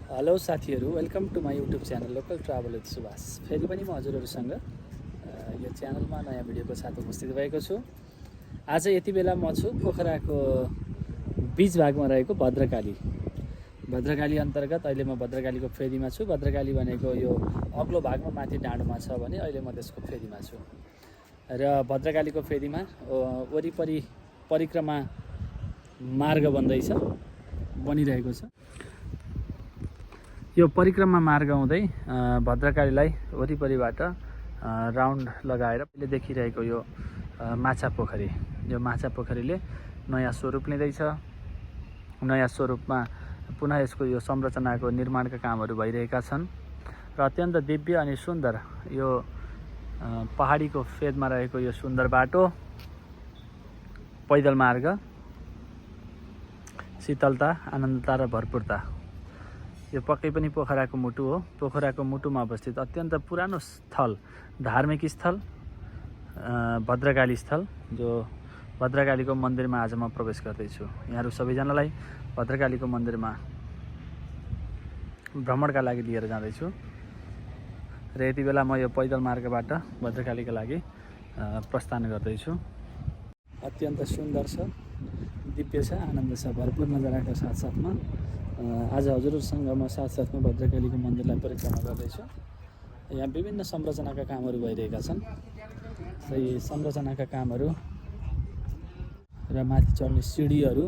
Hello साथीहरू, welcome to my YouTube channel local travel with Subhash. फेरि पनि म हजुरहरूसँग यो च्यानलमा नयाँ भिडियोको साथ उपस्थित भएको छु। आज यति बेला म छु पोखराको बीच भागमा रहेको भद्रकाली अन्तर्गत। अहिले म भद्रकालीको फेदीमा छु। भद्रकाली भनेको यो अग्लो भागमा माथि डाँडोमा छ भने अहिले म त्यसको फेदीमा छु। र भद्रकालीको फेदीमा वरिपरि परिक्रमा मार्ग बनिरहेको छ। यो परिक्रमा मार्ग हुँदै भद्रकालीलाई वरिपरिबाट राउन्ड लगाएर अहिले देखिरहेको यो माछा पोखरी, यो माछा पोखरीले नयाँ स्वरूप लिँदैछ। नयाँ स्वरूपमा पुनः यसको यो संरचनाको निर्माणका कामहरू भइरहेका छन् र अत्यन्त दिव्य अनि सुन्दर यो पहाडीको फेदमा रहेको यो सुन्दर बाटो, पैदल मार्ग, शीतलता, आनन्दता र भरपूरता। यो पक्कै पनि पोखराको मुटु हो। पोखराको मुटुमा अवस्थित अत्यन्त पुरानो स्थल, धार्मिक स्थल, भद्रकाली स्थल, जो भद्रकालीको मन्दिरमा आज म प्रवेश गर्दैछु। यहाँहरू सबैजनालाई भद्रकालीको मन्दिरमा भ्रमणका लागि लिएर जाँदैछु र यति बेला म यो पैदल मार्गबाट भद्रकालीका लागि प्रस्थान गर्दैछु। अत्यन्त सुन्दर छ, दिव्य छ, आनन्द छ, भरपूर नजराका साथसाथमा आज हजुरहरूसँग म साथसाथमा भद्रकालीको मन्दिरलाई परिक्रमा गर्दैछु। यहाँ विभिन्न संरचनाका कामहरू भइरहेका छन् र यी संरचनाका कामहरू र माथि चढ्ने सिँढीहरू,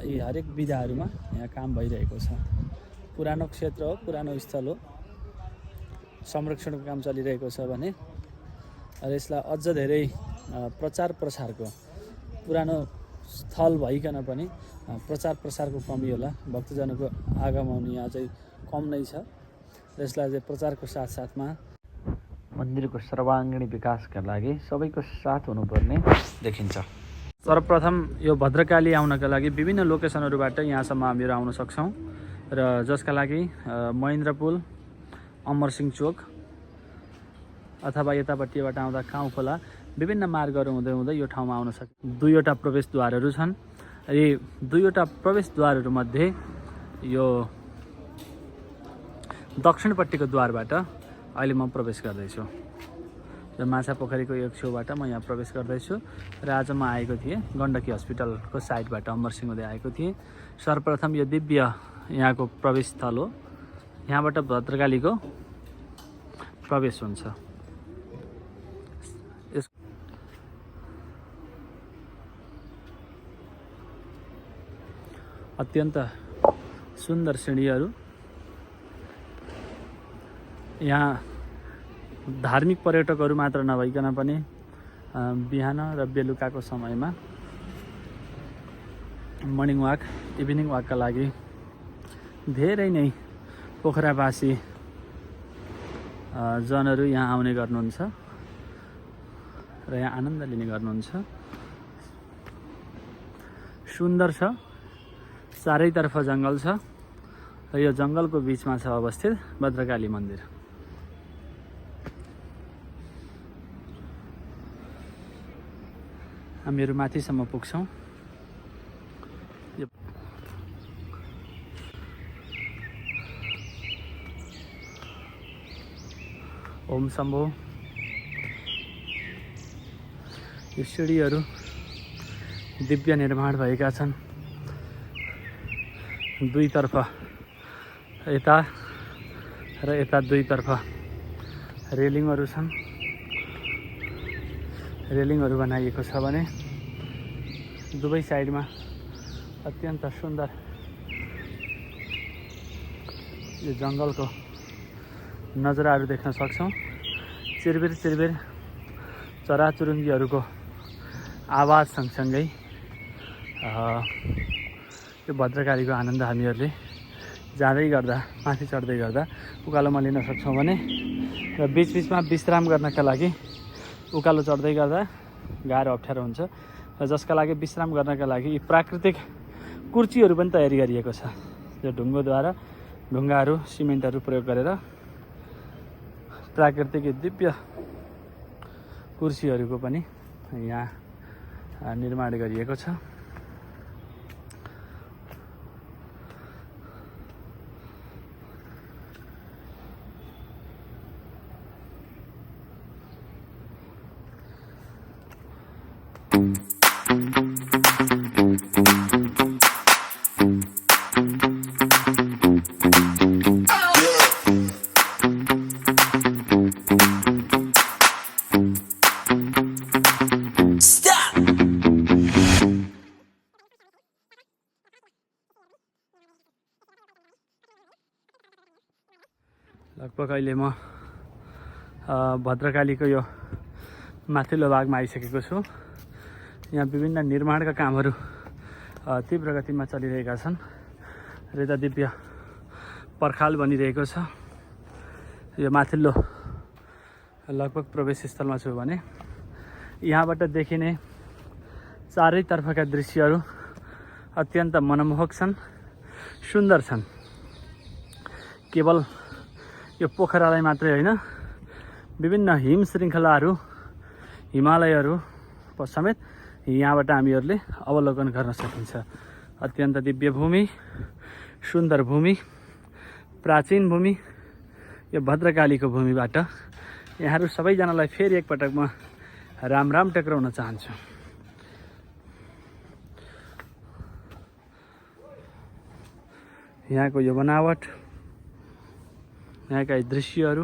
यी हरेक विधाहरूमा यहाँ काम भइरहेको छ। पुरानो क्षेत्र हो, पुरानो स्थल हो, संरक्षणको काम चलिरहेको छ भने र यसलाई अझ धेरै प्रचार प्रसारको, पुरानो स्थल भइकन पनि प्रचार प्रसारको कमी होला, भक्तजनको आगमन यहाँ चाहिँ कम नै छ र यसलाई चाहिँ प्रचारको साथसाथमा मन्दिरको सर्वाङ्गीण विकासका लागि सबैको साथ हुनुपर्ने देखिन्छ। सर्वप्रथम यो भद्रकाली आउनका लागि विभिन्न लोकेसनहरूबाट यहाँसम्म हामीहरू आउन सक्छौँ र जसका लागि महेन्द्र पुल, अमरसिंह चोक अथवा यतापट्टिबाट आउँदा काउँ खोला, विभिन्न मार्गहरू हुँदै हुँदै यो ठाउँमा आउन सक्छ। दुईवटा प्रवेशद्वारहरू छन्। यी दुईवटा प्रवेशद्वारहरूमध्ये यो दक्षिणपट्टिको द्वारबाट अहिले म प्रवेश गर्दैछु। यो माछा पोखरीको एक छेउबाट म यहाँ प्रवेश गर्दैछु र आज म आएको थिएँ गण्डकी हस्पिटलको साइडबाट, अमरसिंह हुँदै आएको थिएँ। सर्वप्रथम यो दिव्य यहाँको प्रवेश स्थल हो। यहाँबाट भद्रकालीको प्रवेश हुन्छ। अत्यन्त सुन्दर सिँढीहरू। यहाँ धार्मिक पर्यटकहरू मात्र नभइकन पनि बिहान र बेलुकाको समयमा मर्निङ वाक, इभिनिङ वाकका लागि धेरै नै पोखरावासी जनहरू यहाँ आउने गर्नुहुन्छ र यहाँ आनन्द लिने गर्नुहुन्छ। सुन्दर छ, चारैतर्फ जङ्गल छ र यो जङ्गलको बिचमा छ अवस्थित भद्रकाली मन्दिर। हामीहरू माथिसम्म पुग्छौँ। ओम शम्भो। यो सिँढीहरू दिव्य निर्माण भएका छन्। दुईतर्फ यता र यता दुईतर्फ रेलिङहरू छन्। रेलिङहरू बनाइएको छ भने दुवै साइडमा अत्यन्त सुन्दर यो जङ्गलको नजाराहरू देख्न सक्छौँ। चिरबिर चिरबिर चराचुरुङ्गीहरूको आवाज सँगसँगै यो भद्रकालीको आनन्द हामीहरूले जाँदै गर्दा, माथि चढ्दै गर्दा उकालोमा लिन सक्छौँ भने र बिचबिचमा विश्राम गर्नका लागि उकालो चढ्दै गर्दा गाह्रो अप्ठ्यारो हुन्छ र जसका लागि विश्राम गर्नका लागि यी प्राकृतिक कुर्चीहरू पनि तयारी गरिएको छ। यो ढुङ्गाहरू, सिमेन्टहरू प्रयोग गरेर प्राकृतिक दिव्य कुर्सीहरूको पनि यहाँ निर्माण गरिएको छ। लगभग अहिले म भद्रकालीको यो माथिल्लो भागमा आइसकेको छु। यहाँ विभिन्न निर्माणका कामहरू तीव्र गतिमा चलिरहेका छन् र यता दिव्य पर्खाल बनिरहेको छ। यो माथिल्लो लगभग प्रवेश स्थलमा छु भने यहाँबाट देखिने चारैतर्फका दृश्यहरू अत्यन्त मनमोहक छन्, सुन्दर छन्। केवल यो पोखरालाई मात्रै होइन, विभिन्न हिम श्रृङ्खलाहरू, हिमालयहरू समेत यहाँबाट हामीहरूले अवलोकन गर्न सकिन्छ। अत्यन्त दिव्य भूमि, सुन्दर भूमि, प्राचीन भूमि, यो भद्रकालीको भूमिबाट यहाँहरू सबैजनालाई फेरि एकपटक म राम राम टक्राउन चाहन्छु। यहाँको यो बनावट, यहाँका दृश्यहरू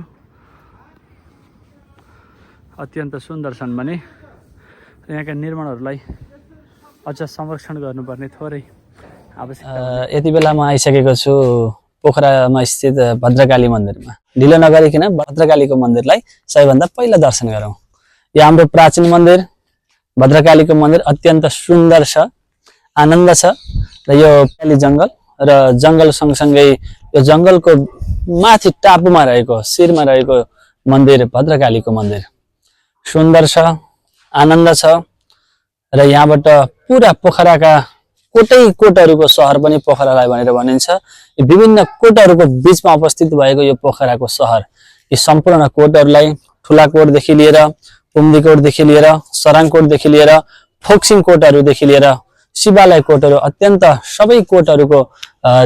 अत्यन्त सुन्दर छन् भने यहाँका निर्माणहरूलाई अझ संरक्षण गर्नुपर्ने थोरै आवश्यकता। यति बेला म आइसकेको छु पोखरामा स्थित भद्रकाली मन्दिरमा। ढिलो नगरिकन भद्रकालीको मन्दिरलाई सबैभन्दा पहिला दर्शन गरौँ। यो हाम्रो प्राचीन मन्दिर भद्रकालीको मन्दिर अत्यन्त सुन्दर छ, आनन्द छ। र यो काली जङ्गल र जङ्गल सँगसँगै यो जङ्गलको माथि टापुमा रहेको, शिरमा रहेको मन्दिर भद्रकालीको मन्दिर सुन्दर छ, आनन्द छ। र यहाँबाट पुरा पोखराका कोटैकोटहरूको सहर पनि पोखरालाई भनेर भनिन्छ। विभिन्न कोटहरूको बीचमा अवस्थित भएको यो पोखराको सहर, यी सम्पूर्ण कोटहरूलाई ठुला कोटदेखि लिएर, कुम्दी कोटदेखि लिएर, सराङ कोटदेखि लिएर, फोक्सिङ कोटहरूदेखि लिएर शिवालय कोटहरू, अत्यन्त सबै कोटहरूको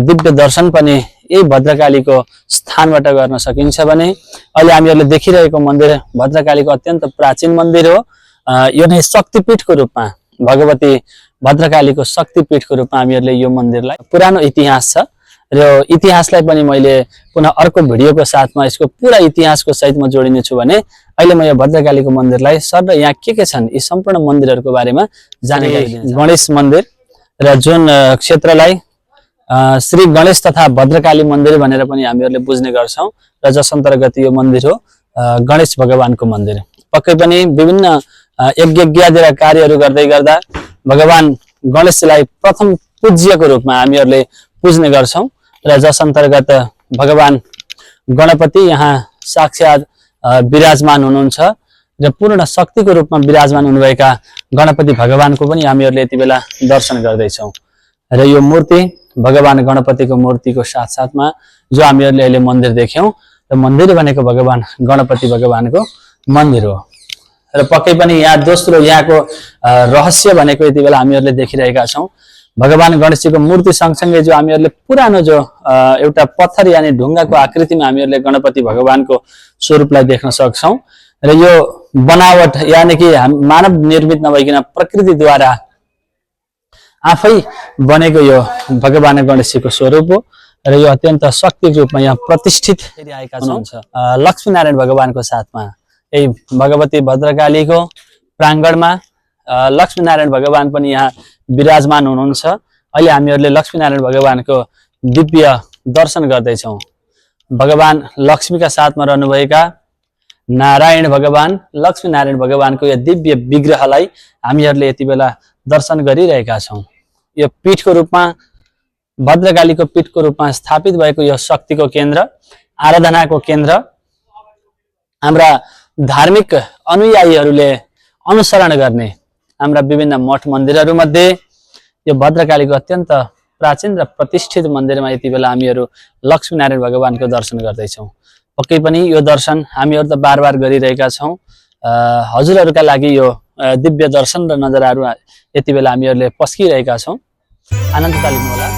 दिव्य दर्शन पनि यही भद्रकालीको स्थानबाट गर्न सकिन्छ। भने अहिले हामीहरूले देखिरहेको मन्दिर भद्रकालीको अत्यन्त प्राचीन मन्दिर हो। यो नै शक्तिपीठको रूपमा, भगवती भद्रकालीको शक्तिपीठको रूपमा हामीहरूले यो मन्दिरलाई, पुरानो इतिहास छ र यो इतिहासलाई पनि मैले पुनः अर्को भिडियोको साथमा यसको पुरा इतिहासको सहितमा जोडिनेछु। भने अहिले म यो भद्रकालीको मन्दिरलाई सर र यहाँ के छन् यी सम्पूर्ण मन्दिरहरूको बारेमा जानकारी दिन्छु। गणेश मन्दिर र जुन क्षेत्रलाई श्री गणेश तथा भद्रकाली मन्दिर भनेर पनि हामीहरूले बुझ्ने गर्छौँ र जस अन्तर्गत यो मन्दिर हो गणेश भगवानको मन्दिर। पक्कै पनि विभिन्न यज्ञादि र कार्यहरू गर्दै गर्दा भगवान गणेशलाई प्रथम पूज्यको रूपमा हामीहरूले पुज्ने गर्छौँ र जस अन्तर्गत भगवान गणपति यहाँ साक्षात् विराजमान हुनुहुन्छ र पूर्ण शक्तिको रूपमा विराजमान हुनुभएका गणपति भगवानको पनि हामीहरूले यति बेला दर्शन गर्दैछौँ। र यो मूर्ति भगवान गणपतिको मूर्तिको साथसाथमा जो हामीहरूले अहिले मन्दिर देख्यौँ, र मन्दिर भनेको भगवान गणपति भगवानको मन्दिर हो। र पक्कै पनि यहाँ दोस्रो यहाँको रहस्य भनेको यति बेला हामीहरूले देखिरहेका छौँ। भगवान गणेशजीको मूर्ति सँगसँगै जो हामीहरूले पुरानो जो एउटा पत्थर यानि ढुङ्गाको आकृतिमा हामीहरूले गणपति भगवानको स्वरूपलाई देख्न सक्छौँ। र यो बनावट यानि कि मानव निर्मित नभइकन प्रकृतिद्वारा आफै बनेको यो भगवान गणेशजीको स्वरूप हो। र यो अत्यन्त शक्तिको रूपमा यहाँ प्रतिष्ठित आएका हुनुहुन्छ लक्ष्मीनारायण भगवानको साथमा। यही भगवती भद्रकालीको प्राङ्गणमा लक्ष्मीनारायण भगवान पनि यहाँ विराजमान हुनुहुन्छ। अहिले हामीहरूले लक्ष्मीनारायण भगवानको दिव्य दर्शन गर्दैछौँ। भगवान लक्ष्मीका साथमा रहनुभएका नारायण भगवान लक्ष्मीनारायण भगवानको यो दिव्य विग्रहलाई हामीहरूले यति बेला दर्शन गरिरहेका छौँ। यो पीठको रूपमा, भद्रकालीको पीठको रूपमा स्थापित भएको यो शक्तिको केन्द्र, आराधनाको केन्द्र, हाम्रा धार्मिक अनुयायीहरूले अनुसरण गर्ने हाम्रा विभिन्न मठ मन्दिरहरूमध्ये यो भद्रकालीको अत्यन्त प्राचीन र प्रतिष्ठित मन्दिरमा यति बेला हामीहरू लक्ष्मीनारायण भगवानको दर्शन गर्दैछौँ। पक्कै पनि यो दर्शन हामीहरू त बार बार गरिरहेका छौँ। हजुरहरूका लागि यो दिव्य दर्शन र नजाराहरू यति बेला हामीहरूले पस्किरहेका छौँ। आनन्दता लिनुहोला।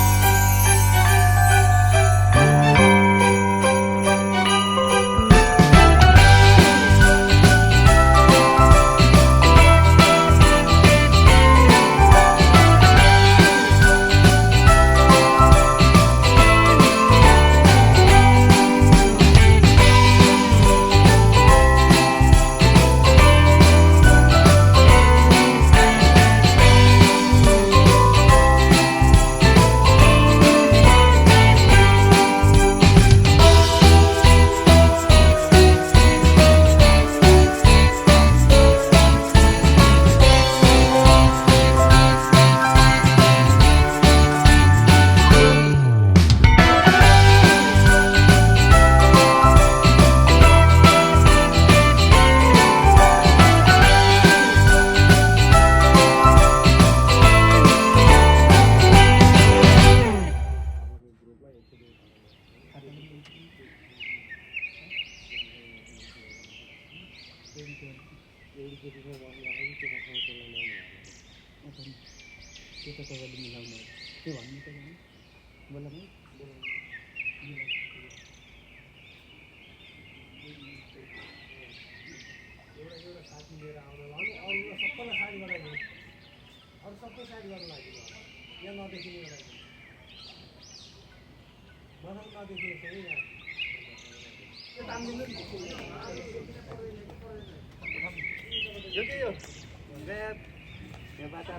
त्यो त तपाईँले मिलाउनु त्यो भन्नु त बोला एउटा साथी लिएर आउँदा अरूलाई सबैलाई साडी बनाइदिनु अरू सबै साडी गर्न लागि यहाँ नदेखिने एउटा मसँग नदेखिने चाहिँ यहाँ यो दाम दिनु यो के यो यहाँ बाटा